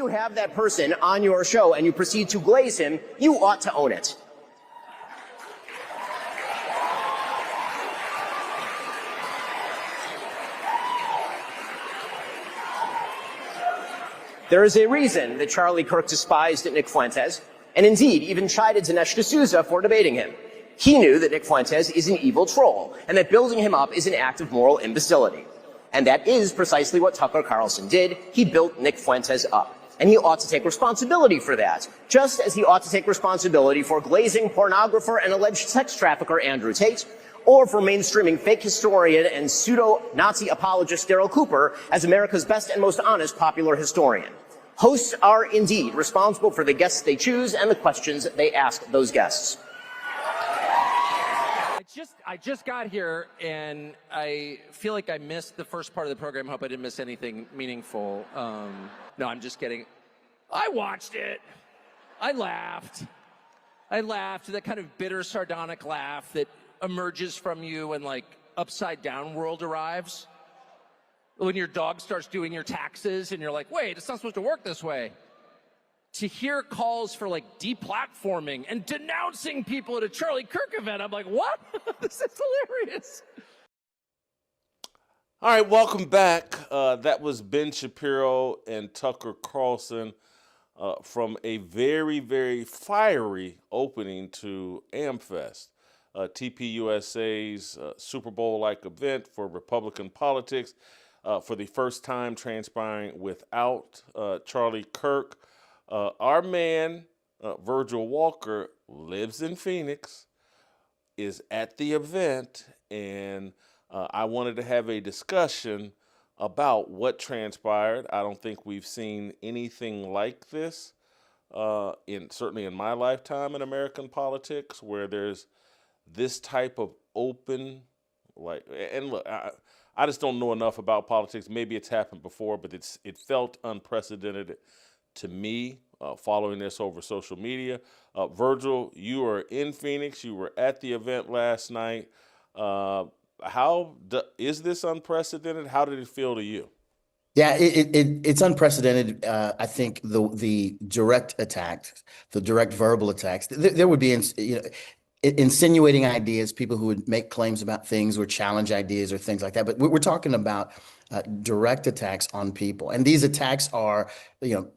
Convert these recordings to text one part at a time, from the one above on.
have that person on your show and you proceed to glaze him, you ought to own it. There is a reason that Charlie Kirk despised Nick Fuentes, and indeed even chided Dinesh D'Souza for debating him. He knew that Nick Fuentes is an evil troll, and that building him up is an act of moral imbecility. And that is precisely what Tucker Carlson did. He built Nick Fuentes up. And he ought to take responsibility for that, just as he ought to take responsibility for glazing pornographer and alleged sex trafficker Andrew Tate, or for mainstreaming fake historian and pseudo-Nazi apologist Daryl Cooper as America's best and most honest popular historian. Hosts are indeed responsible for the guests they choose and the questions they ask those guests. I just got here, and I feel like I missed the first part of the program. I hope I didn't miss anything meaningful. No, I'm just kidding. I watched it. I laughed. That kind of bitter, sardonic laugh that emerges from you when, like, Upside Down World arrives. When your dog starts doing your taxes, and you're like, wait, it's not supposed to work this way. To hear calls for, like, deplatforming and denouncing people at a Charlie Kirk event, I'm like, what? This is hilarious. All right, welcome back. That was Ben Shapiro and Tucker Carlson from a very, very fiery opening to AmFest, TPUSA's Super Bowl-like event for Republican politics, for the first time transpiring without Charlie Kirk. Our man, Virgil Walker, lives in Phoenix, is at the event, and I wanted to have a discussion about what transpired. I don't think we've seen anything like this, certainly in my lifetime in American politics, where there's this type of open, and look, I just don't know enough about politics. Maybe it's happened before, but it felt unprecedented to me, following this over social media. Virgil, you are in Phoenix. You were at the event last night. Is this unprecedented? How did it feel to you? Yeah, it's unprecedented. I think the direct attacks, the direct verbal attacks, there would be, insinuating ideas, people who would make claims about things or challenge ideas or things like that. But we're talking about direct attacks on people. And these attacks are,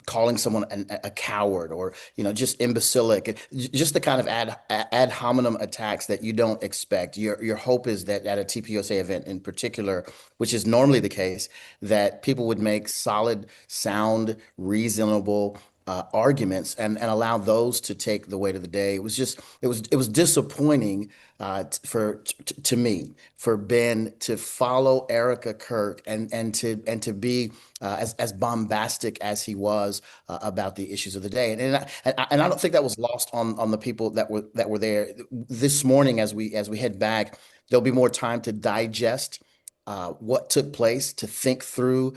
calling someone a coward or, just imbecilic, just the kind of ad hominem attacks that you don't expect. Your hope is that at a TPUSA event in particular, which is normally the case, that people would make solid, sound, reasonable arguments and allow those to take the weight of the day. It was disappointing to me, for Ben to follow Erica Kirk and to be as bombastic as he was about the issues of the day. And I don't think that was lost on the people that were there. This morning, as we head back, there'll be more time to digest what took place, to think through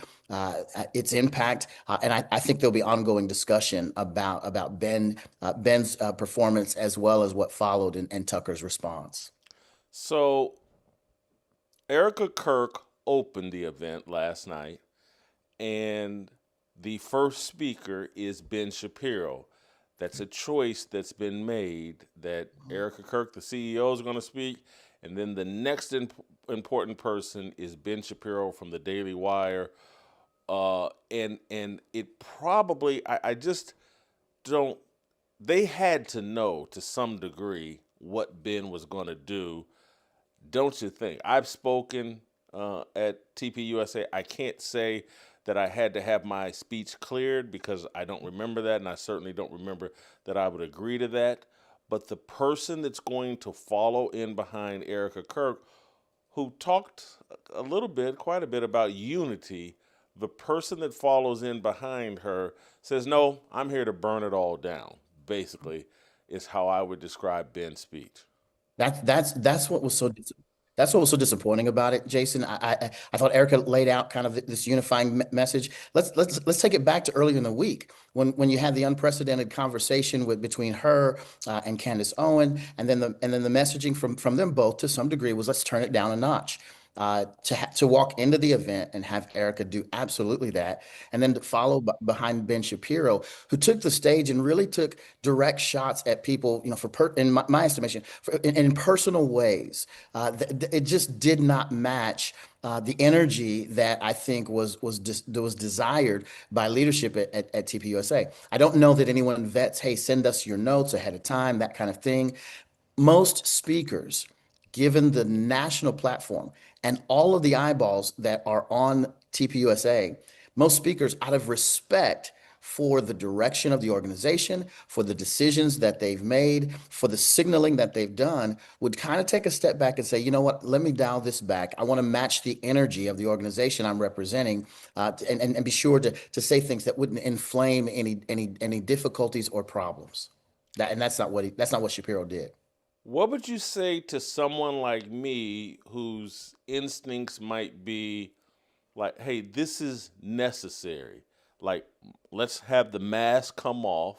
its impact, and I think there'll be ongoing discussion about Ben's performance, as well as what followed and Tucker's response. So Erica Kirk opened the event last night, and the first speaker is Ben Shapiro. That's a choice that's been made, that Erica Kirk, the CEO, is going to speak, and then the next important person is Ben Shapiro from the Daily Wire. And it probably, I just don't, they had to know to some degree what Ben was going to do, don't you think? I've spoken at TPUSA. I can't say that I had to have my speech cleared because I don't remember that, and I certainly don't remember that I would agree to that. But the person that's going to follow in behind Erica Kirk, who talked quite a bit about unity, the person that follows in behind her says, no, I'm here to burn it all down, basically, is how I would describe Ben's speech. That's what was so disappointing about it, Jason. I thought Erica laid out kind of this unifying message. Let's take it back to earlier in the week when you had the unprecedented conversation between her and Candace Owen, and then the messaging from them both to some degree was, let's turn it down a notch. to walk into the event and have Erica do absolutely that, and then to follow behind Ben Shapiro, who took the stage and really took direct shots at people, in my estimation, in personal ways. It just did not match the energy that I think was desired by leadership at TPUSA. I don't know that anyone vets, hey, send us your notes ahead of time, that kind of thing. Most speakers, given the national platform and all of the eyeballs that are on TPUSA, most speakers, out of respect for the direction of the organization, for the decisions that they've made, for the signaling that they've done, would kind of take a step back and say, you know what, let me dial this back. I want to match the energy of the organization I'm representing, and be sure to say things that wouldn't inflame any difficulties or problems. That's not what Shapiro did. What would you say to someone like me whose instincts might be like, hey, this is necessary? Like, let's have the mask come off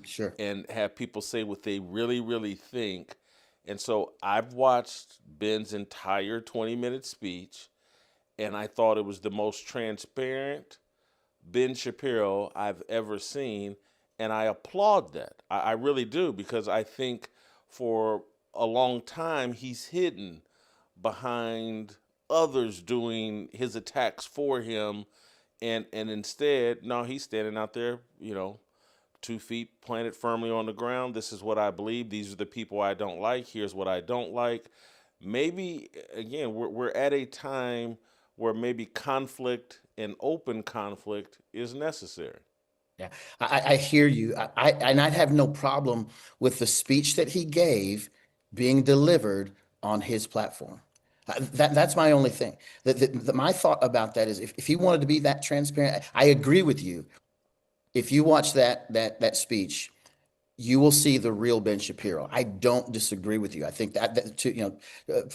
Sure. and have people say what they really, really think. And so I've watched Ben's entire 20-minute speech, and I thought it was the most transparent Ben Shapiro I've ever seen. And I applaud that. I really do, because I think for a long time he's hidden behind others doing his attacks for him. And instead, no, he's standing out there, 2 feet planted firmly on the ground. This is what I believe. These are the people I don't like. Here's what I don't like. Maybe, again, we're at a time where maybe conflict and open conflict is necessary. Yeah, I hear you. And I'd have no problem with the speech that he gave being delivered on his platform. That's my only thing. My thought about that is, if he wanted to be that transparent, I agree with you. If you watch that speech, you will see the real Ben Shapiro. I don't disagree with you. I think that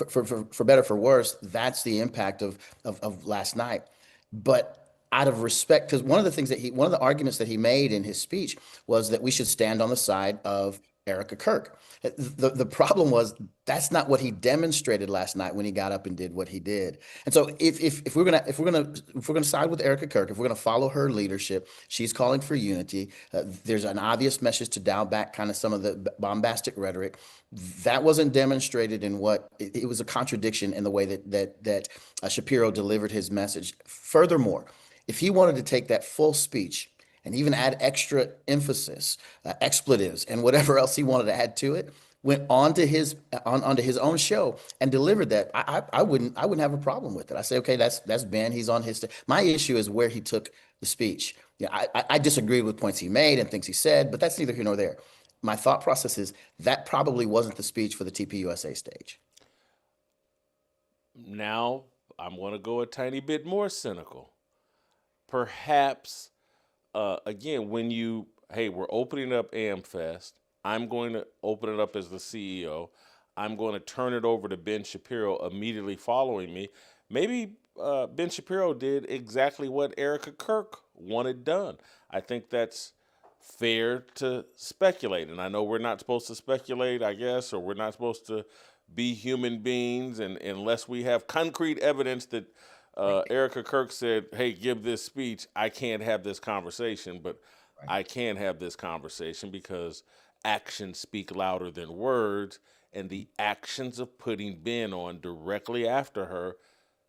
for better for worse, that's the impact of last night. But out of respect, because one of the arguments that he made in his speech was that we should stand on the side of Erica Kirk. The problem was that's not what he demonstrated last night when he got up and did what he did. And so if we're gonna side with Erica Kirk, if we're gonna follow her leadership, she's calling for unity. There's an obvious message to dial back kind of some of the bombastic rhetoric. That wasn't demonstrated in what it was a contradiction in the way that Shapiro delivered his message. Furthermore, if he wanted to take that full speech and even add extra emphasis, expletives, and whatever else he wanted to add to it, went onto his own show and delivered that, I wouldn't have a problem with it. I say, okay, that's Ben. He's on his. My issue is where he took the speech. Yeah, I disagreed with points he made and things he said, but that's neither here nor there. My thought process is that probably wasn't the speech for the TPUSA stage. Now I'm going to go a tiny bit more cynical. Perhaps, again, hey, we're opening up AmFest. I'm going to open it up as the CEO. I'm going to turn it over to Ben Shapiro immediately following me. Maybe Ben Shapiro did exactly what Erica Kirk wanted done. I think that's fair to speculate. And I know we're not supposed to speculate, I guess, or we're not supposed to be human beings, and unless we have concrete evidence that Erica Kirk said, hey, give this speech, I can't have this conversation. But I can have this conversation because actions speak louder than words, and the actions of putting Ben on directly after her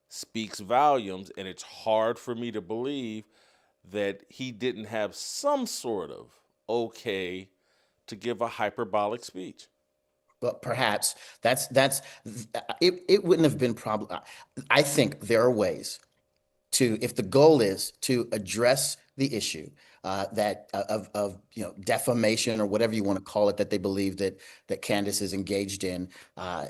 speaks volumes, and it's hard for me to believe that he didn't have some sort of okay to give a hyperbolic speech. But perhaps it wouldn't have been problem. I think there are ways if the goal is to address the issue of defamation or whatever you want to call it, that they believe that Candace is engaged in.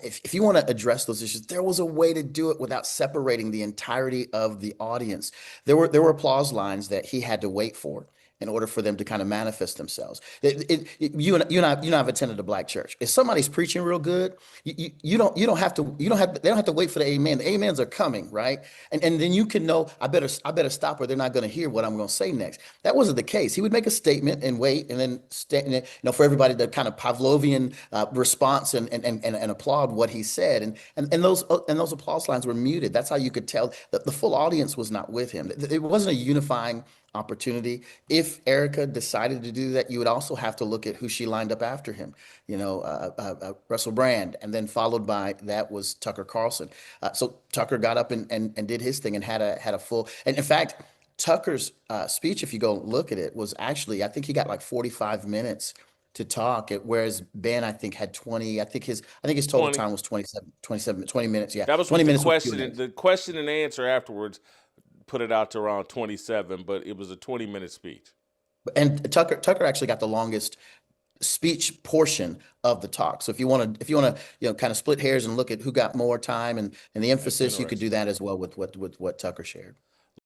If you want to address those issues, there was a way to do it without separating the entirety of the audience. There were applause lines that he had to wait for. in order for them to kind of manifest themselves. You and I have attended a black church. If somebody's preaching real good, you don't have to they don't have to wait for the amen. The amens are coming, right? And then you can know I better stop or they're not going to hear what I'm going to say next. That wasn't the case. He would make a statement and wait, and then for everybody to kind of Pavlovian response and applaud what he said, and those applause lines were muted. That's how you could tell that the full audience was not with him. It wasn't a unifying opportunity. If Erica decided to do that, you would also have to look at who she lined up after him. Russell Brand, and then followed by that was Tucker Carlson. So Tucker got up and did his thing and had a full. And in fact, Tucker's speech, if you go look at it, was actually, I think he got like 45 minutes to talk, whereas Ben, I think, had 20. I think his total 20. time was 20 minutes. Yeah, That was 20 with minutes. the question and answer afterwards put it out to around 27, but it was a 20-minute speech. And Tucker actually got the longest speech portion of the talk. So if you want to kind of split hairs and look at who got more time and the emphasis, you could do that as well with what Tucker shared.